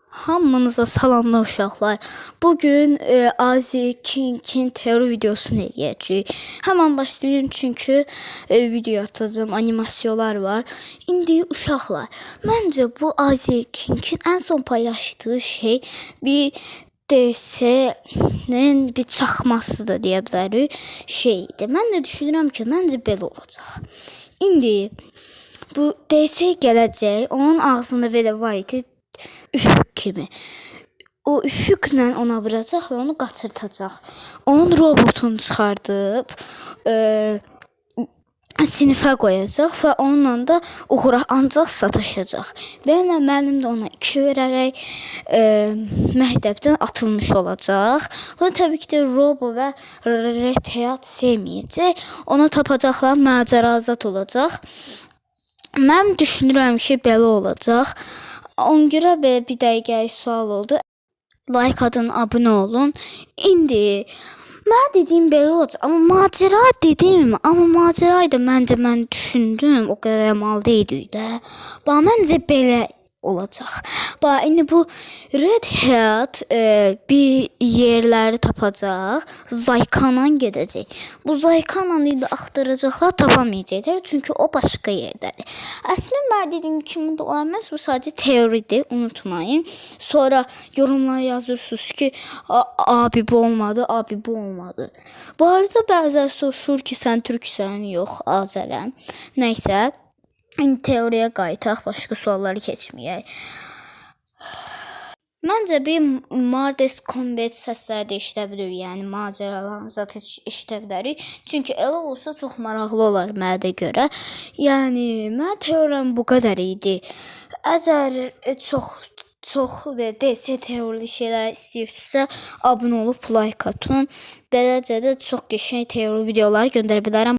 Hamınıza salamlar uşaqlar. Bugün Azi King'in teori videosunu eləyəcəyik. Hemen başlayayım çünkü video atacağım, animasyonlar var. İndi uşaqlar, məncə bu Azi King'in en son paylaştığı şey bir DS'nin bir çaxması da deyə bilərik şeydi. Mən də düşünürəm ki, məncə belə olacaq. İndi bu DS gələcək, onun ağzında belə var idi. Üfüq kimi. O üfüqlə ona vuracaq və onu qaçırtacaq. Onun robotunu çıxardıb sinifə qoyacaq və onunla da uğura ancaq sataşacaq. Belə müəllim də ona 2 verərək məktəbdən atılmış olacaq. Və təbii ki də Robo və Red Hat sevməyəcək. Onu tapacaqlar, macərazat olacaq. Mən düşünürəm ki, belə olacaq. Ona görə belə bir dəqiqəlik sual oldu. Like atın, abunə olun. İndi mən dediyim belə olacaq. Amma macera dedim. Amma macerayı da mən düşündüm. O qədər əmal deyildi də. Məncə belə olacaq. İndi bu Red Hat bir yerləri tapacaq. Zaykanla gedəcək. Bu Zaykanla indi axtaracaqlar, tapamayacaqlar. Çünki o başqa yerdədir. Əslində mən dediyim kimi də olmaz. Bu sadəcə teoridir. Unutmayın. Sonra yorumlara yazırsınız ki, abi bu olmadı, abi bu olmadı. Bu arada bəzən soruşur ki, sən türksən, yox, Azərəm. Nəysə. İndi teoriya qayıtaq, başqa sualları keçməyək. Məncə bir Mardes Combat səsləri də işlə bilir, yəni macəralarını zaten işlə bilərik. Çünki elə olsa çox maraqlı olar mənə də görə. Yəni mən teoriyam bu qədər idi. Əgər çox və DS teorili şeylər istəyirsinizsə, abunə olub like atın. Beləcə də çox qəşəng teori videolar göndərə bilərəm.